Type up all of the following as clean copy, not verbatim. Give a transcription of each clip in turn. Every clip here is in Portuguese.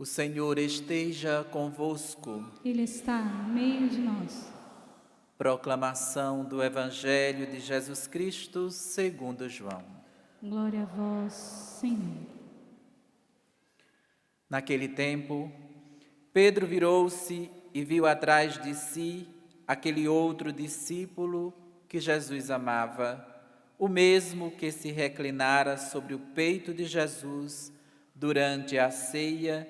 O Senhor esteja convosco. Ele está no meio de nós. Proclamação do Evangelho de Jesus Cristo segundo João. Glória a vós, Senhor. Naquele tempo, Pedro virou-se e viu atrás de si aquele outro discípulo que Jesus amava, o mesmo que se reclinara sobre o peito de Jesus durante a ceia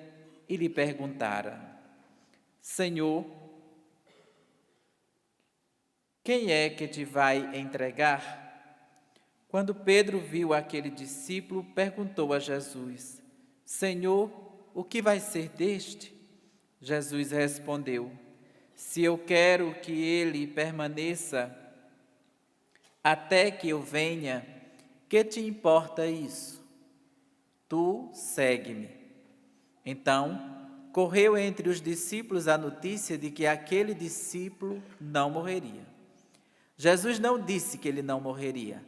e lhe perguntara: Senhor, quem é que te vai entregar? Quando Pedro viu aquele discípulo, perguntou a Jesus: Senhor, o que vai ser deste? Jesus respondeu: Se eu quero que ele permaneça até que eu venha, que te importa isso? Tu segue-me. Então, correu entre os discípulos a notícia de que aquele discípulo não morreria. Jesus não disse que ele não morreria,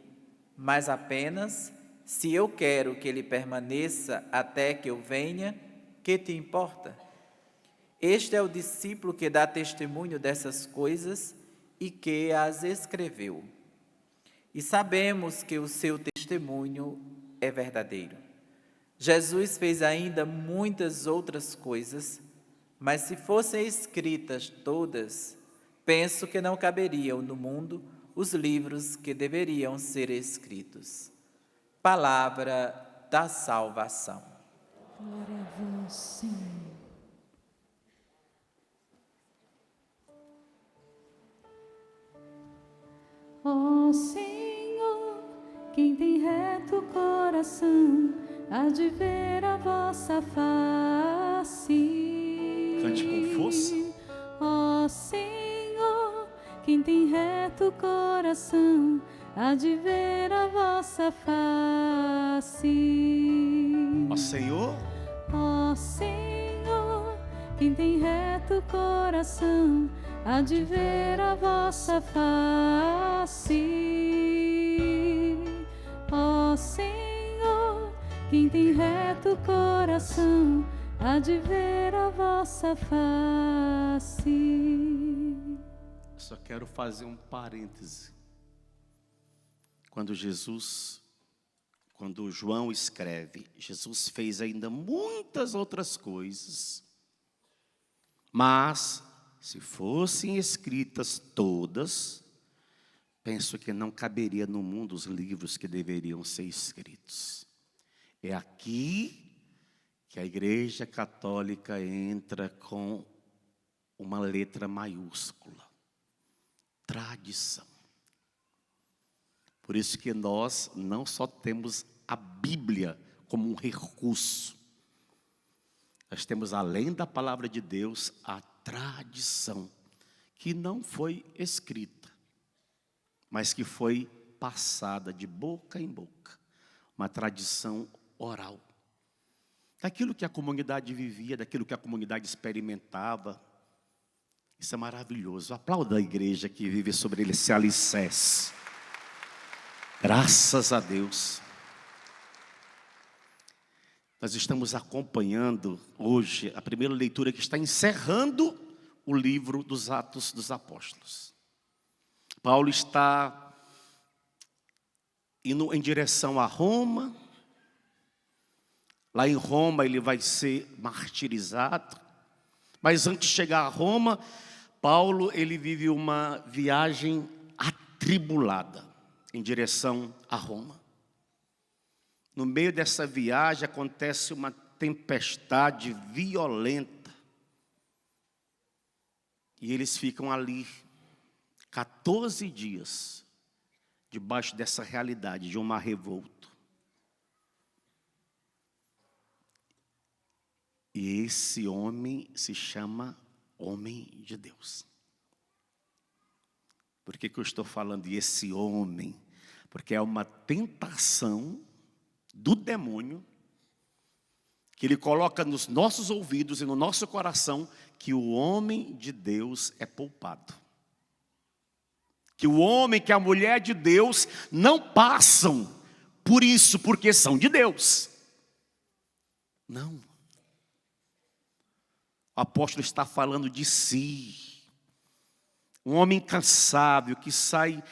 mas apenas: se eu quero que ele permaneça até que eu venha, que te importa? Este é o discípulo que dá testemunho dessas coisas e que as escreveu. E sabemos que o seu testemunho é verdadeiro. Jesus fez ainda muitas outras coisas, mas se fossem escritas todas, penso que não caberiam no mundo os livros que deveriam ser escritos. Palavra da salvação. Glória a vós, Senhor. Ó Senhor, quem tem reto coração, há de ver a vossa face. Cante com força. Ó Senhor, quem tem reto coração, há de ver a vossa face. Ó Senhor, Ó Senhor, quem tem reto coração, há de ver a vossa face. Ó Senhor, quem tem reto coração, há de ver a vossa face. só quero fazer um parêntese. Quando João escreve, Jesus fez ainda muitas outras coisas, mas se fossem escritas todas, penso que não caberia no mundo os livros que deveriam ser escritos. É aqui que a Igreja Católica entra com uma letra maiúscula: tradição. Por isso que nós não só temos a Bíblia como um recurso, nós temos, além da palavra de Deus, a tradição, que não foi escrita, mas que foi passada de boca em boca, uma tradição oral, daquilo que a comunidade vivia, daquilo que a comunidade experimentava. Isso é maravilhoso. Aplauda a igreja que vive sobre esse alicerce. Graças a Deus. Nós estamos acompanhando hoje a primeira leitura que está encerrando o livro dos Atos dos Apóstolos. Paulo está indo em direção a Roma. Lá em Roma ele vai ser martirizado. Mas antes de chegar a Roma, Paulo ele vive uma viagem atribulada em direção a Roma. No meio dessa viagem acontece uma tempestade violenta. E eles ficam ali 14 dias debaixo dessa realidade de um mar revolto. E esse homem se chama homem de Deus. Por que eu estou falando de esse homem? Porque é uma tentação do demônio que ele coloca nos nossos ouvidos e no nosso coração, que o homem de Deus é poupado. Que o homem, que a mulher de Deus não passam por isso, porque são de Deus. Não. O apóstolo está falando de si. Um homem incansável que sai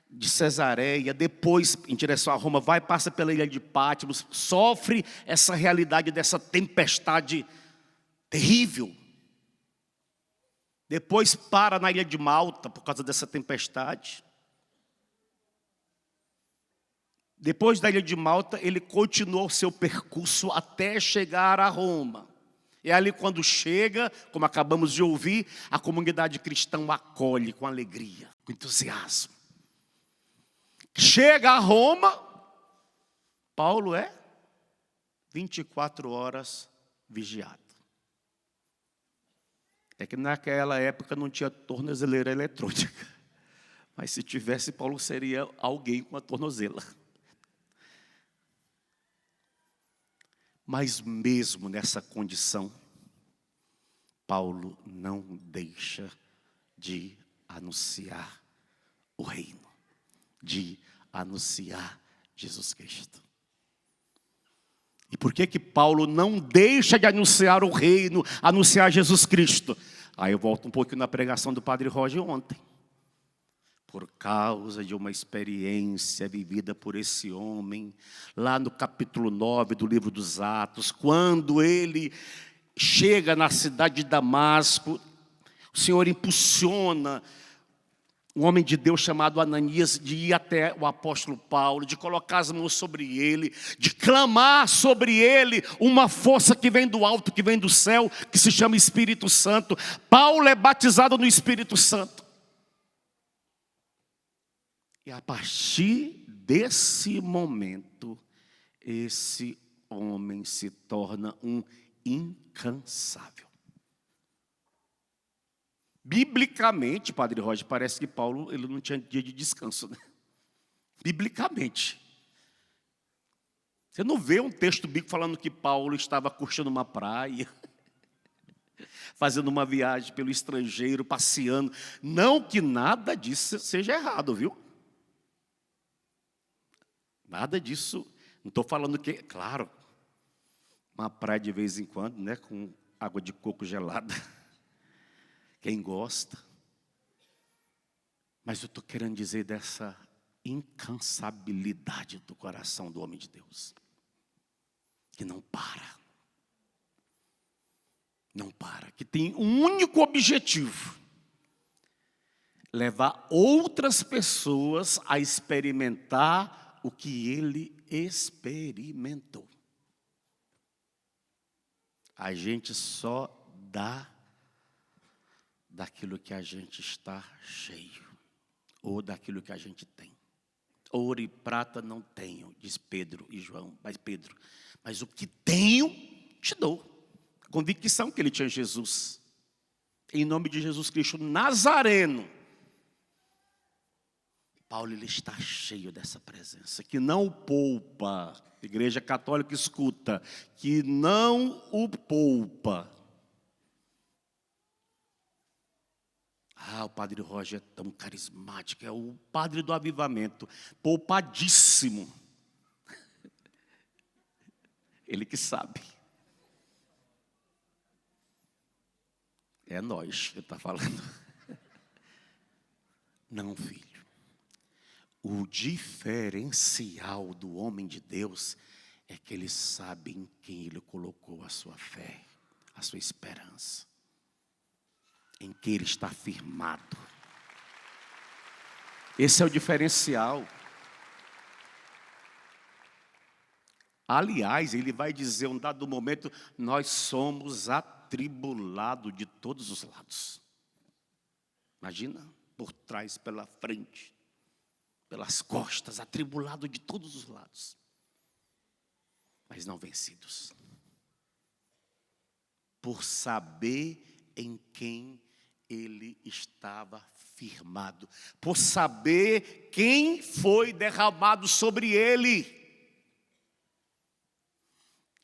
de Cesareia, depois em direção a Roma, passa pela ilha de Patmos, sofre essa realidade dessa tempestade terrível. Depois para na ilha de Malta por causa dessa tempestade. Depois da ilha de Malta, ele continuou seu percurso até chegar a Roma. E ali quando chega, como acabamos de ouvir, a comunidade cristã o acolhe com alegria, com entusiasmo. Chega a Roma, Paulo é 24 horas vigiado. É que naquela época não tinha tornozeleira eletrônica. Mas se tivesse, Paulo seria alguém com a tornozela. Mas mesmo nessa condição, Paulo não deixa de anunciar o reino, de anunciar Jesus Cristo. E por que Paulo não deixa de anunciar o reino, anunciar Jesus Cristo? Aí eu volto um pouquinho na pregação do Padre Roger ontem. Por causa de uma experiência vivida por esse homem, lá no capítulo 9 do livro dos Atos, quando ele chega na cidade de Damasco, o Senhor impulsiona um homem de Deus chamado Ananias de ir até o apóstolo Paulo, de colocar as mãos sobre ele, de clamar sobre ele uma força que vem do alto, que vem do céu, que se chama Espírito Santo. Paulo é batizado no Espírito Santo. E a partir desse momento, esse homem se torna um incansável. Biblicamente, Padre Roger, parece que Paulo ele não tinha dia de descanso, né? Biblicamente. Você não vê um texto bíblico falando que Paulo estava curtindo uma praia, fazendo uma viagem pelo estrangeiro, passeando. Não que nada disso seja errado, viu? Nada disso, não estou falando que, claro, uma praia de vez em quando, né, com água de coco gelada, quem gosta. Mas eu estou querendo dizer dessa incansabilidade do coração do homem de Deus, que não para, que tem um único objetivo: levar outras pessoas a experimentar o que ele experimentou. A gente só dá daquilo que a gente está cheio, ou daquilo que a gente tem. Ouro e prata não tenho, diz Pedro e João, mas o que tenho, te dou. A convicção que ele tinha em Jesus, em nome de Jesus Cristo Nazareno. Paulo ele está cheio dessa presença, que não o poupa. A Igreja Católica escuta, que não o poupa. O Padre Roger é tão carismático, é o padre do avivamento, poupadíssimo. Ele que sabe. É nós que está falando. Não, filho. O diferencial do homem de Deus é que ele sabe em quem ele colocou a sua fé, a sua esperança, em que ele está firmado. Esse é o diferencial. Aliás, ele vai dizer um dado momento: nós somos atribulados de todos os lados. Imagina, por trás, pela frente, pelas costas, atribulado de todos os lados, mas não vencidos, por saber em quem ele estava firmado, por saber quem foi derramado sobre ele.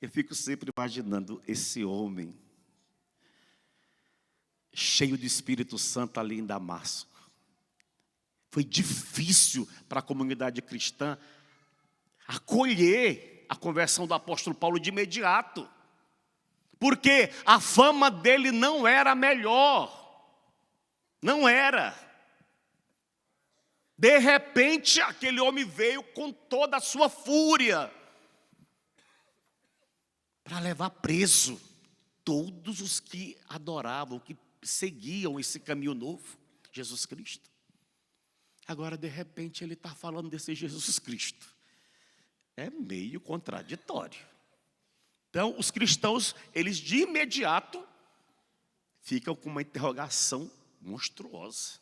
Eu fico sempre imaginando esse homem, cheio do Espírito Santo ali em Damasco. Foi difícil para a comunidade cristã acolher a conversão do apóstolo Paulo de imediato. Porque a fama dele não era a melhor. Não era. De repente, aquele homem veio com toda a sua fúria para levar preso todos os que adoravam, que seguiam esse caminho novo, Jesus Cristo. Agora, de repente, ele está falando desse Jesus Cristo. É meio contraditório. Então, os cristãos, eles de imediato ficam com uma interrogação monstruosa.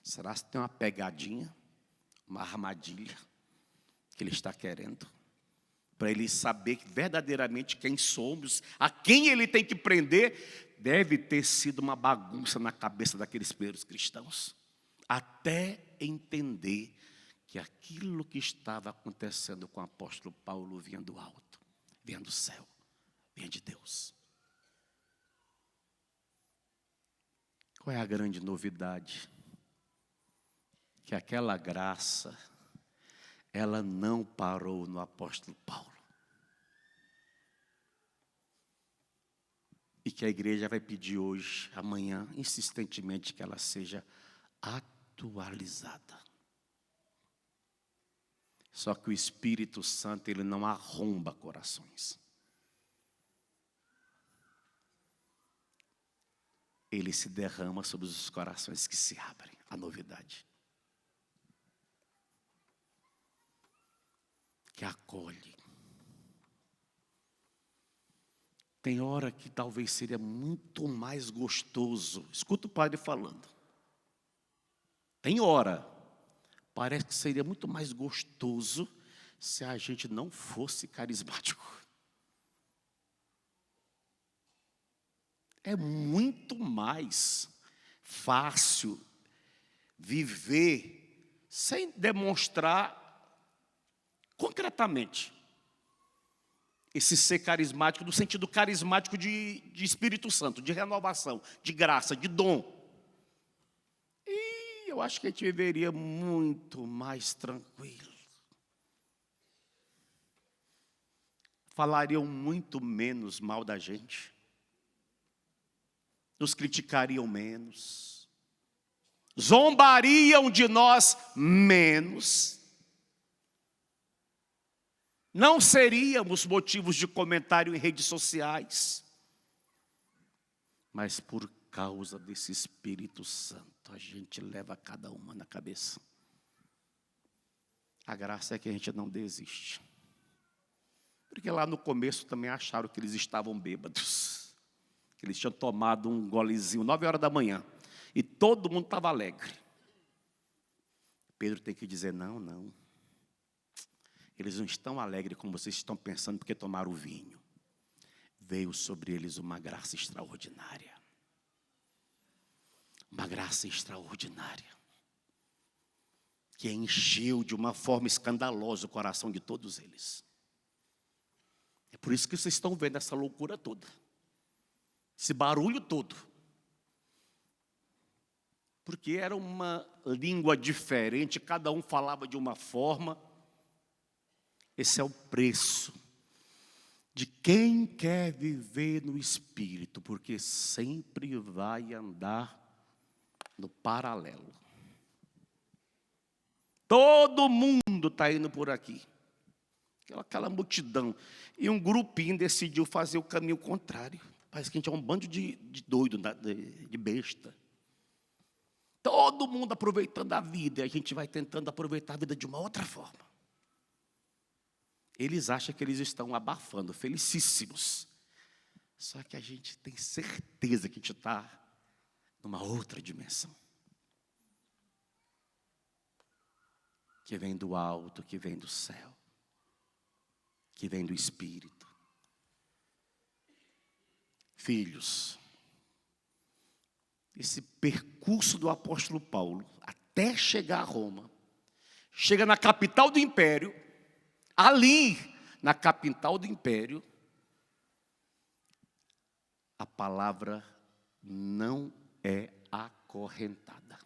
Será que tem uma pegadinha, uma armadilha que ele está querendo? Para ele saber verdadeiramente quem somos, a quem ele tem que prender, deve ter sido uma bagunça na cabeça daqueles primeiros cristãos. Até entender que aquilo que estava acontecendo com o apóstolo Paulo vinha do alto, vinha do céu, vinha de Deus. Qual é a grande novidade? Que aquela graça, ela não parou no apóstolo Paulo. E que a igreja vai pedir hoje, amanhã, insistentemente, que ela seja atualizada. Só que o Espírito Santo, ele não arromba corações. Ele se derrama sobre os corações que se abrem à novidade. Que acolhe. Tem hora que talvez seria muito mais gostoso. Escuta o padre falando. Tem hora. Parece que seria muito mais gostoso se a gente não fosse carismático. É muito mais fácil viver sem demonstrar concretamente esse ser carismático, no sentido carismático de Espírito Santo, de renovação, de graça, de dom. E eu acho que a gente viveria muito mais tranquilo. Falariam muito menos mal da gente. Nos criticariam menos. Zombariam de nós menos. Não seríamos motivos de comentário em redes sociais. Mas por causa desse Espírito Santo, a gente leva cada uma na cabeça. A graça é que a gente não desiste. Porque lá no começo também acharam que eles estavam bêbados. Que eles tinham tomado um golezinho 9 horas da manhã. E todo mundo estava alegre. Pedro tem que dizer, não. Eles não estão alegres como vocês estão pensando porque tomaram o vinho. Veio sobre eles uma graça extraordinária. Uma graça extraordinária. Que encheu de uma forma escandalosa o coração de todos eles. É por isso que vocês estão vendo essa loucura toda. Esse barulho todo. Porque era uma língua diferente, cada um falava de uma forma. Esse é o preço de quem quer viver no Espírito, porque sempre vai andar no paralelo. Todo mundo está indo por aqui. Aquela multidão. E um grupinho decidiu fazer o caminho contrário. Parece que a gente é um bando de doido, de besta. Todo mundo aproveitando a vida, e a gente vai tentando aproveitar a vida de uma outra forma. Eles acham que eles estão abafando, felicíssimos. Só que a gente tem certeza que a gente está numa outra dimensão. Que vem do alto, que vem do céu. Que vem do Espírito. Filhos, esse percurso do apóstolo Paulo, até chegar a Roma, chega na capital do império. Ali, na capital do império, a palavra não é acorrentada.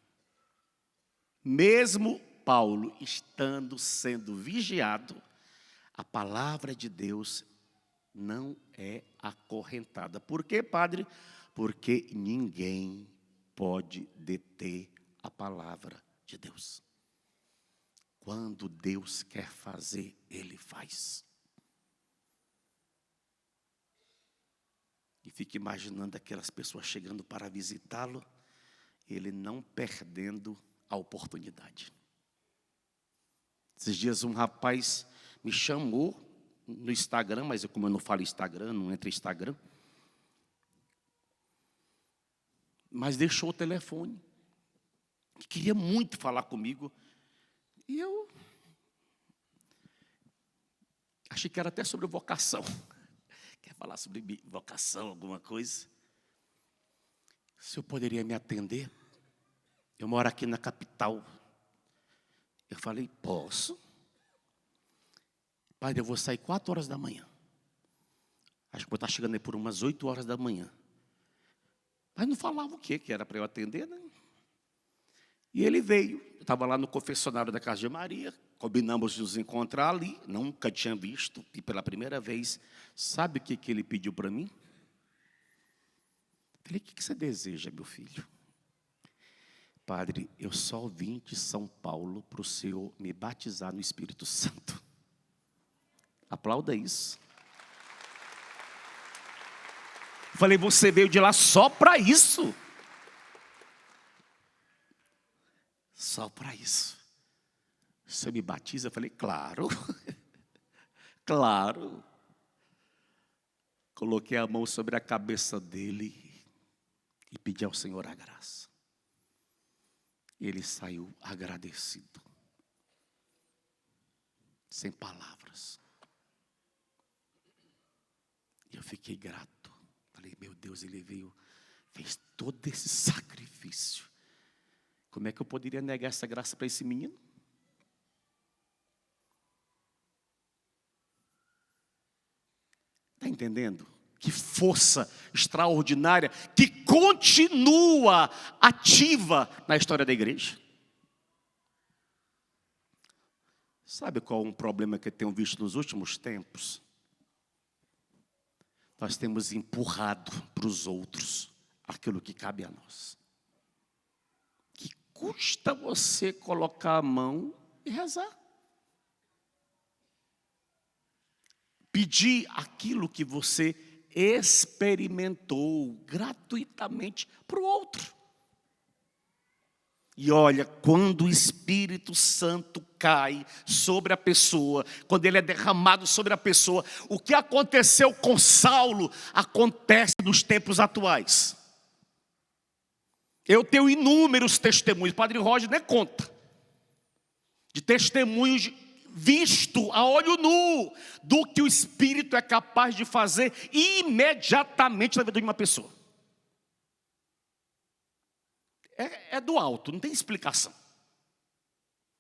Mesmo Paulo estando sendo vigiado, a palavra de Deus não é acorrentada. Por quê, padre? Porque ninguém pode deter a palavra de Deus. Quando Deus quer fazer, Ele faz. E fique imaginando aquelas pessoas chegando para visitá-lo, ele não perdendo a oportunidade. Esses dias um rapaz me chamou no Instagram, mas como eu não falo Instagram, não entra Instagram, mas deixou o telefone. Queria muito falar comigo. E eu achei que era até sobre vocação. Quer falar sobre vocação, alguma coisa? O senhor poderia me atender? Eu moro aqui na capital. Eu falei, posso. Pai, eu vou sair 4 horas da manhã. Acho que vou estar chegando aí por umas 8 horas da manhã. Mas não falava o quê? Que era para eu atender, né? E ele veio. Eu estava lá no confessionário da Casa de Maria. Combinamos de nos encontrar ali. Nunca tinha visto. E pela primeira vez, sabe o que ele pediu para mim? Falei, o que você deseja, meu filho? Padre, eu só vim de São Paulo para o senhor me batizar no Espírito Santo. Aplauda isso. Falei, você veio de lá só para isso? Só para isso. O senhor me batiza? Eu falei, claro. Claro. Coloquei a mão sobre a cabeça dele e pedi ao Senhor a graça. Ele saiu agradecido. Sem palavras. E eu fiquei grato. Falei, meu Deus, ele veio, fez todo esse sacrifício. Como é que eu poderia negar essa graça para esse menino? Está entendendo? Que força extraordinária que continua ativa na história da igreja. Sabe qual é um problema que eu tenho visto nos últimos tempos? Nós temos empurrado para os outros aquilo que cabe a nós. Que custa você colocar a mão e rezar. Pedir aquilo que você experimentou gratuitamente para o outro. E olha, quando o Espírito Santo cai sobre a pessoa, quando ele é derramado sobre a pessoa, o que aconteceu com Saulo acontece nos tempos atuais. Eu tenho inúmeros testemunhos, Padre Roger nem conta, de testemunhos visto a olho nu do que o Espírito é capaz de fazer imediatamente na vida de uma pessoa. É do alto, não tem explicação.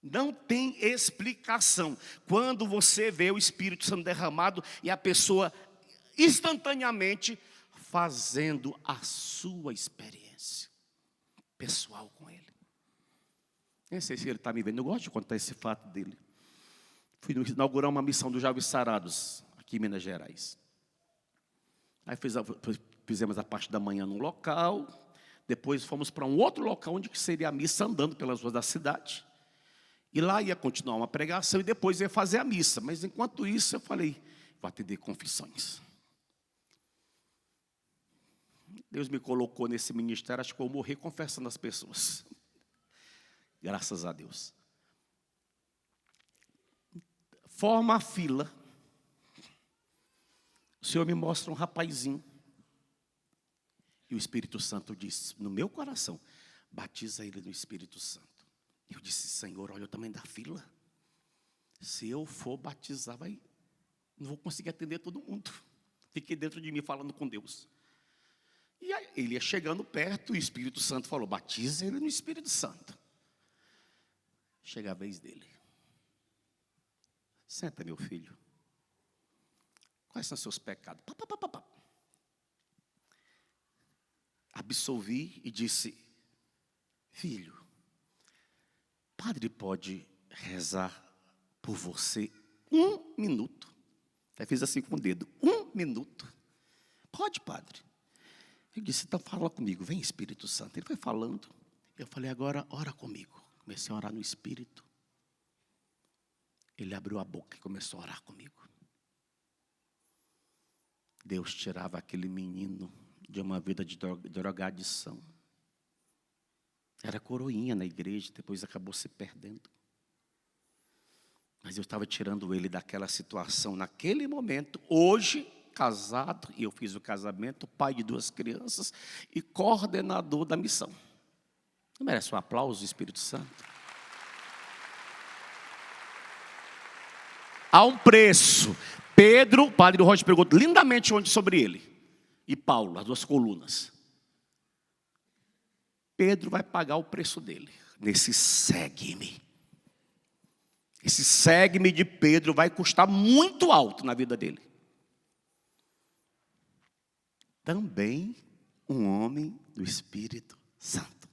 Não tem explicação. Quando você vê o Espírito sendo derramado e a pessoa instantaneamente fazendo a sua experiência pessoal com ele. Nem sei se ele está me vendo, eu gosto de contar esse fato dele. Fui inaugurar uma missão dos Jovens Sarados, aqui em Minas Gerais. Aí fizemos a parte da manhã num local, depois fomos para um outro local, onde seria a missa andando pelas ruas da cidade. E lá ia continuar uma pregação e depois ia fazer a missa. Mas enquanto isso eu falei, vou atender confissões. Deus me colocou nesse ministério, acho que eu vou morrer confessando as pessoas. Graças a Deus. Forma a fila. O Senhor me mostra um rapazinho. E o Espírito Santo disse, no meu coração, batiza ele no Espírito Santo. Eu disse, Senhor, olha o tamanho da fila. Se eu for batizar, não vou conseguir atender todo mundo. Fiquei dentro de mim falando com Deus. E aí, ele ia chegando perto, e o Espírito Santo falou, batiza ele no Espírito Santo. Chega a vez dele. Senta, meu filho. Quais são os seus pecados? Absolvi e disse, filho, padre pode rezar por você 1 minuto? Até fiz assim com o dedo. 1 minuto. Pode, padre. Eu disse, então fala comigo. Vem, Espírito Santo. Ele foi falando. Eu falei, agora ora comigo. Comecei a orar no Espírito. Ele abriu a boca e começou a orar comigo. Deus tirava aquele menino de uma vida de drogadição. Era coroinha na igreja, depois acabou se perdendo. Mas eu estava tirando ele daquela situação naquele momento. Hoje, casado, e eu fiz o casamento, pai de 2 crianças e coordenador da missão. Não merece um aplauso, Espírito Santo? Há um preço. Pedro, o padre Roger pregou lindamente onde sobre ele. E Paulo, as 2 colunas. Pedro vai pagar o preço dele. Nesse segue-me. Esse segue-me de Pedro vai custar muito alto na vida dele. Também um homem do Espírito Santo.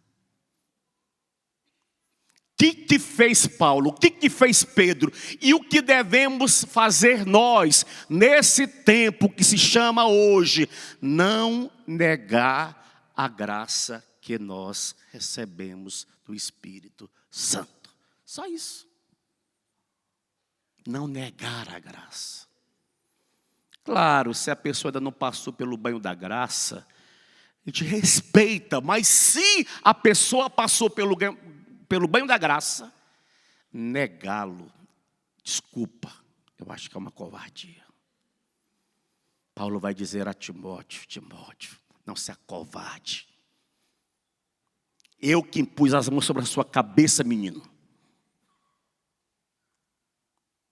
O que fez Paulo? O que fez Pedro? E o que devemos fazer nós, nesse tempo que se chama hoje? Não negar a graça que nós recebemos do Espírito Santo. Só isso. Não negar a graça. Claro, se a pessoa ainda não passou pelo banho da graça, a gente respeita, mas se a pessoa passou pelo banho da graça, negá-lo, desculpa, eu acho que é uma covardia. Paulo vai dizer a Timóteo, Timóteo, não se acovarde. Eu que impus as mãos sobre a sua cabeça, menino.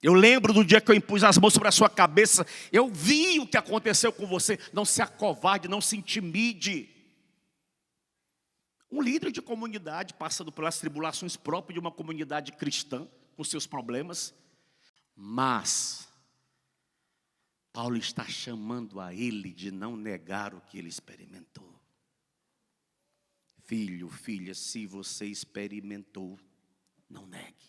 Eu lembro do dia que eu impus as mãos sobre a sua cabeça. Eu vi o que aconteceu com você. Não se acovarde, não se intimide. Um líder de comunidade passando pelas tribulações próprias de uma comunidade cristã, com seus problemas. Mas Paulo está chamando a ele de não negar o que ele experimentou. Filho, filha, se você experimentou, não negue.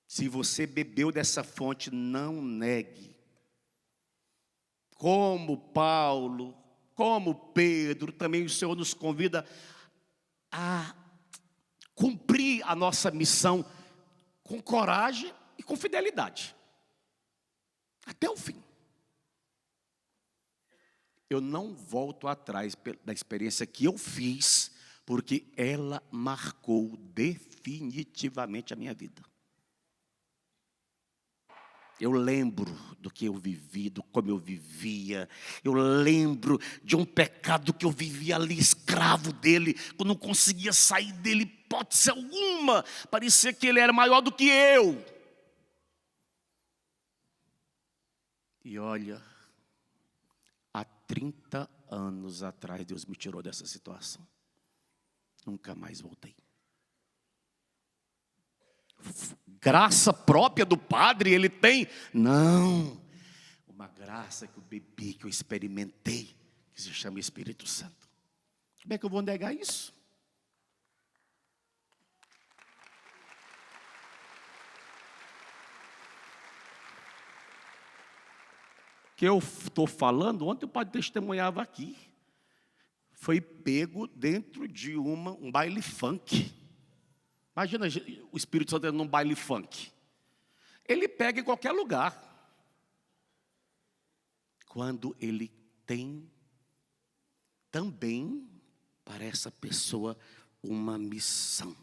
Se você bebeu dessa fonte, não negue. Como Paulo, como Pedro, também o Senhor nos convida a cumprir a nossa missão com coragem e com fidelidade. Até o fim. Eu não volto atrás da experiência que eu fiz, porque ela marcou definitivamente a minha vida. Eu lembro do que eu vivi, do como eu vivia. Eu lembro de um pecado que eu vivia ali, escravo dele. Que eu não conseguia sair dele, hipótese alguma. Parecia que ele era maior do que eu. E olha, há 30 anos atrás Deus me tirou dessa situação. Nunca mais voltei. Graça própria do Padre ele tem? Não. Uma graça que eu bebi, que eu experimentei, que se chama Espírito Santo. Como é que eu vou negar isso? Que eu estou falando, ontem o padre testemunhava aqui. Foi pego dentro de um baile funk. Imagina o Espírito Santo num baile funk. Ele pega em qualquer lugar. Quando ele tem também para essa pessoa uma missão.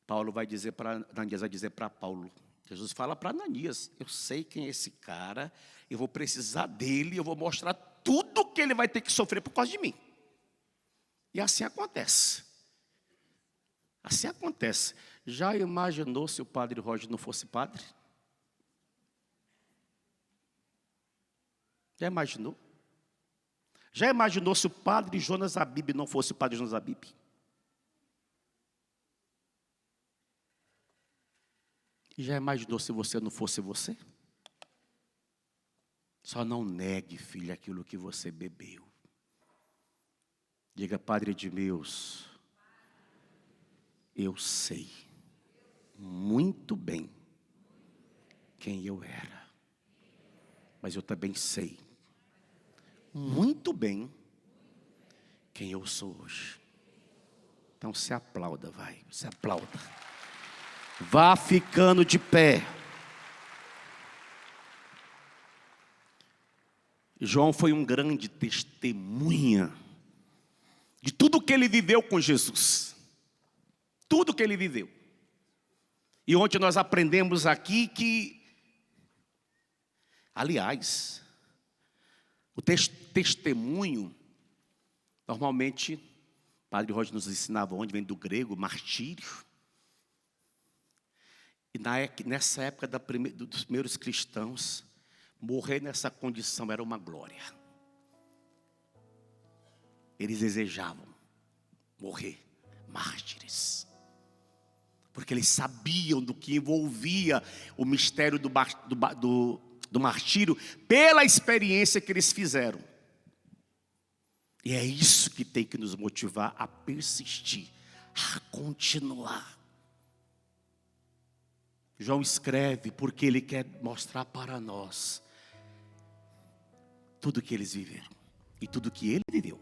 Paulo vai dizer para Ananias, vai dizer para Paulo. Jesus fala para Ananias, eu sei quem é esse cara, eu vou precisar dele, eu vou mostrar tudo que ele vai ter que sofrer por causa de mim. E assim acontece. Assim acontece. Já imaginou se o padre Roger não fosse padre? Já imaginou? Já imaginou se o padre Jonas Abib não fosse o padre Jonas Abib? E já imaginou se você não fosse você? Só não negue, filha, aquilo que você bebeu. Diga, Padre Edmeus, eu sei muito bem quem eu era. Mas eu também sei muito bem quem eu sou hoje. Então se aplauda, vai, se aplauda. Vá ficando de pé. João foi um grande testemunha de tudo que ele viveu com Jesus. Tudo que ele viveu. E ontem nós aprendemos aqui que, aliás, o testemunho, normalmente, o Padre Roger nos ensinava onde vem do grego, martírio. E nessa época dos primeiros cristãos, morrer nessa condição era uma glória. Eles desejavam morrer mártires, porque eles sabiam do que envolvia o mistério do martírio, pela experiência que eles fizeram. E é isso que tem que nos motivar a persistir, a continuar. João escreve porque ele quer mostrar para nós tudo que eles viveram e tudo que ele viveu.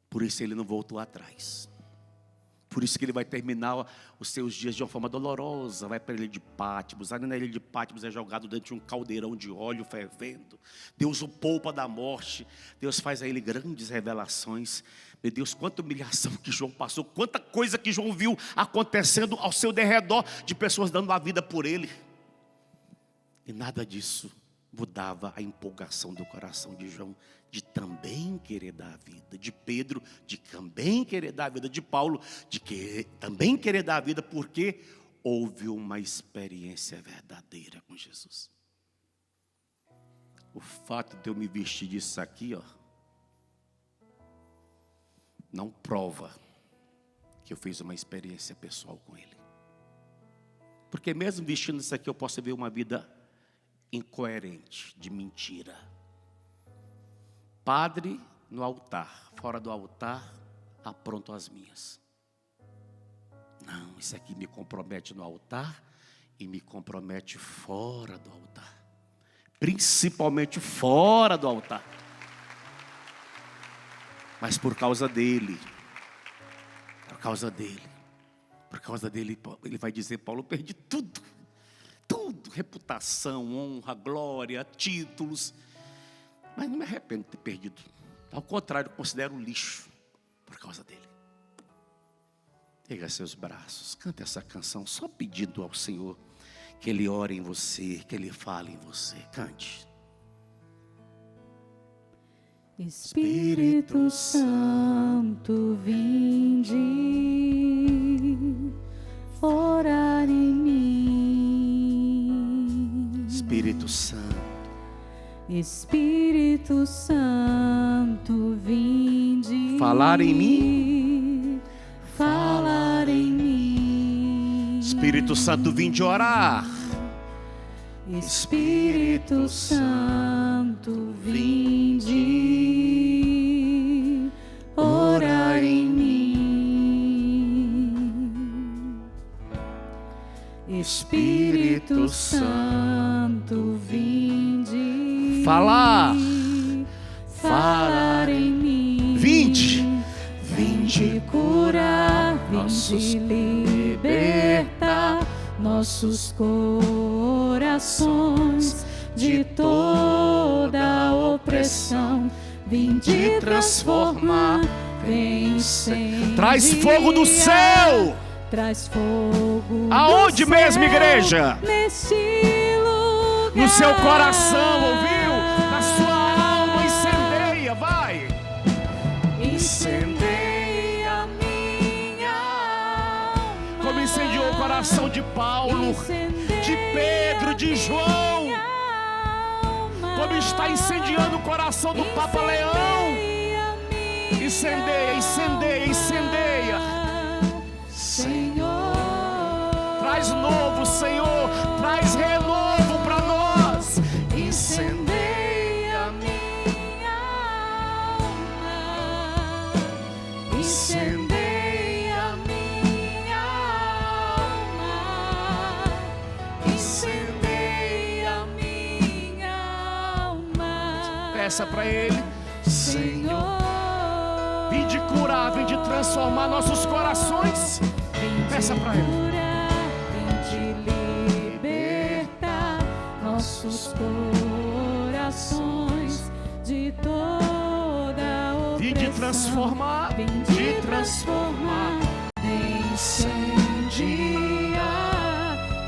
Por isso ele não voltou atrás. Por isso que ele vai terminar os seus dias de uma forma dolorosa. Vai para a ilha de Patmos. Ali na ilha de Patmos é jogado dentro de um caldeirão de óleo fervendo. Deus o poupa da morte. Deus faz a ele grandes revelações. Meu Deus, quanta humilhação que João passou. Quanta coisa que João viu acontecendo ao seu derredor, de pessoas dando a vida por ele. E nada disso mudava a empolgação do coração de João, de também querer dar a vida, de Pedro, de também querer dar a vida, de Paulo, de também querer dar a vida, porque houve uma experiência verdadeira com Jesus. O fato de eu me vestir disso aqui, não prova que eu fiz uma experiência pessoal com Ele. Porque mesmo vestindo isso aqui, eu posso ver uma vida incoerente, de mentira. Padre no altar, fora do altar, apronto as minhas. Não, isso aqui me compromete no altar e me compromete fora do altar. Principalmente fora do altar. Mas por causa dele, ele vai dizer, Paulo, eu perdi tudo, reputação, honra, glória, títulos, mas não me arrependo de ter perdido, ao contrário, considero lixo, por causa dele. Erga seus braços, canta essa canção, só pedindo ao Senhor, que Ele ore em você, que Ele fale em você, cante. Espírito Santo, vinde orar em mim. Espírito Santo. Espírito Santo, vinde falar em mim. Falar em mim. Espírito Santo, vinde orar. Espírito Santo, vinde orar em mim. Espírito Santo, vinde falar em mim. Vinde curar, vinde libertar nossos corações de toda opressão. Vinde transformar, vem incendiar. Traz fogo do céu. Traz fogo. Aonde do mesmo, céu, igreja? neste lugar. No seu coração, ouviu? Na sua alma, incendeia, vai. Incendeia minha alma. Como incendiou o coração de Paulo, de Pedro, de João. Como está incendiando o coração do Papa Leão. Incendeia, incendeia, incendeia. Senhor, traz novo, Senhor, traz renovo para nós. Incendeia minha alma. Incendeia minha alma. Peça para Ele. Senhor, vem de curar, vem de transformar nossos corações. Peça para Ele. Vem de libertar nossos corações de toda opressão. Vem de transformar, Vem de transformar. Vem incendiar,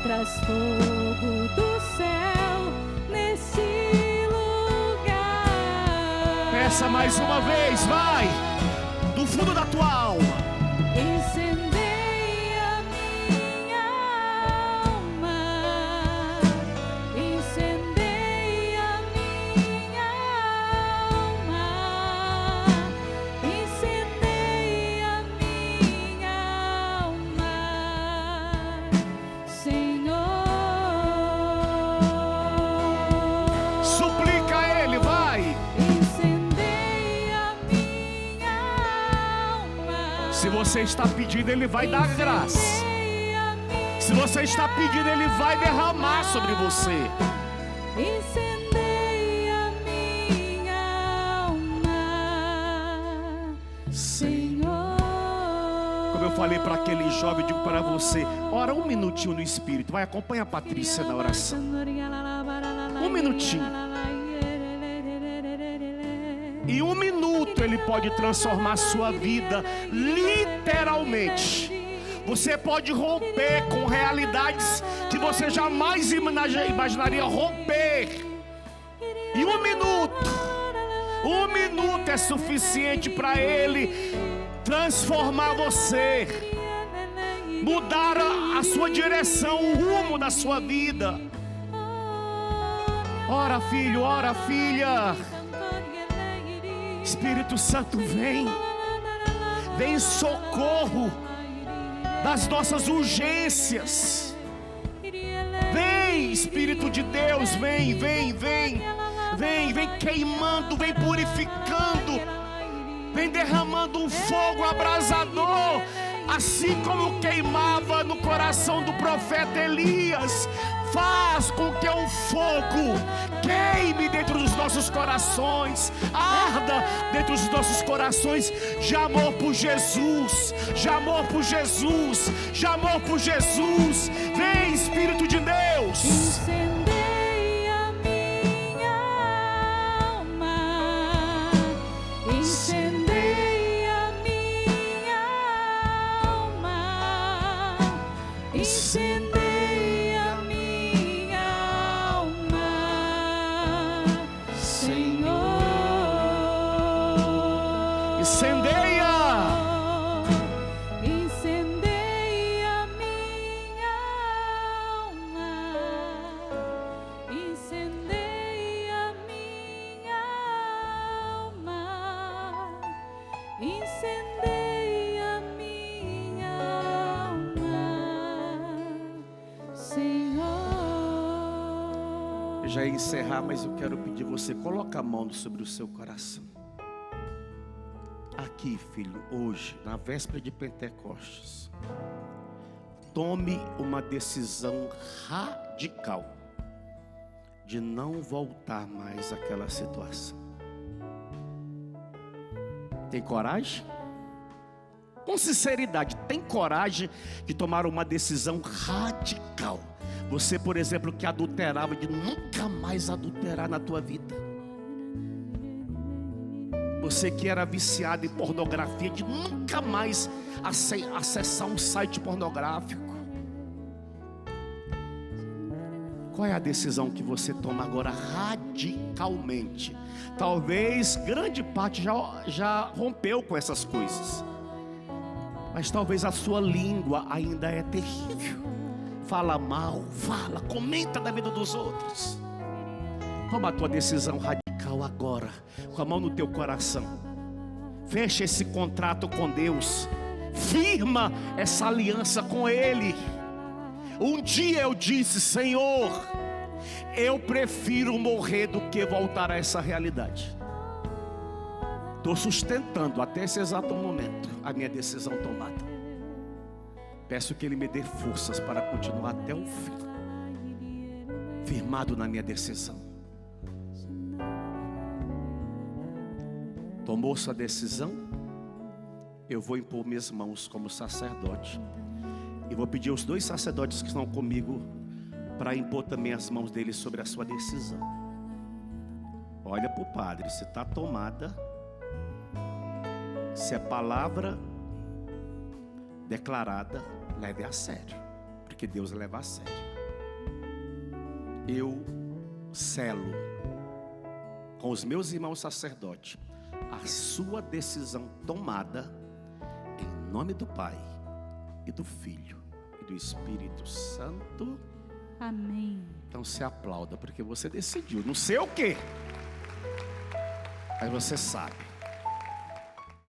traz fogo do céu nesse lugar. Peça mais uma vez, vai, do fundo da tua alma. Incendeia minha alma, incendeia minha alma, incendeia minha alma, Senhor. Suplica a Ele, vai. Incendeia minha alma. Se você está pedindo, Ele vai dar graça. Se você está pedindo, Ele vai derramar sobre você. Incendeia minha alma, Senhor. Como eu falei para aquele jovem, eu digo para você: ora um minutinho no Espírito. Vai, acompanha a Patrícia na oração. Um minutinho. Em um minuto Ele pode transformar a sua vida, literalmente. Você pode romper com realidades que você jamais imaginaria romper. E um minuto é suficiente para Ele transformar você, mudar a sua direção, o rumo da sua vida. Ora, filho, ora, filha. Espírito Santo, vem em socorro das nossas urgências. Vem, Espírito de Deus, vem queimando, vem purificando, vem derramando um fogo abrasador, assim como queimava no coração do profeta Elias. Faz com que o fogo queime dentro dos nossos corações, arda dentro dos nossos corações, de amor por Jesus, de amor por Jesus, de amor por Jesus. Vem, Espírito de Deus. Incendeia minha alma, incendeia minha alma, incendeia minha alma, Senhor. Incendeia. Incendeia minha alma, incendeia minha alma, incendeia minha alma, Senhor. Eu já ia encerrar, mas eu quero pedir você, coloca a mão sobre o seu coração. Aqui, filho, hoje, na véspera de Pentecostes, tome uma decisão radical de não voltar mais àquela situação. Tem coragem? Com sinceridade, tem coragem de tomar uma decisão radical? Você, por exemplo, que adulterava, de nunca mais adulterar na tua vida. Você que era viciado em pornografia, de nunca mais acessar um site pornográfico. Qual é a decisão que você toma agora radicalmente? Talvez grande parte já rompeu com essas coisas, mas talvez a sua língua ainda é terrível. Fala mal, comenta da vida dos outros. Toma a tua decisão radical agora, com a mão no teu coração. Fecha esse contrato com Deus, firma essa aliança com Ele. Um dia eu disse: Senhor, eu prefiro morrer do que voltar a essa realidade. Estou sustentando até esse exato momento a minha decisão tomada. Peço que Ele me dê forças para continuar até o fim, firmado na minha decisão. Tomou sua decisão? Eu vou impor minhas mãos como sacerdote. E vou pedir aos 2 sacerdotes que estão comigo para impor também as mãos deles sobre a sua decisão. Olha para o padre, se está tomada, se é palavra declarada, leve a sério, porque Deus leva a sério. Eu selo com os meus irmãos sacerdotes a sua decisão tomada em nome do Pai e do Filho e do Espírito Santo. Amém. Então se aplauda, porque você decidiu, não sei o quê, mas você sabe.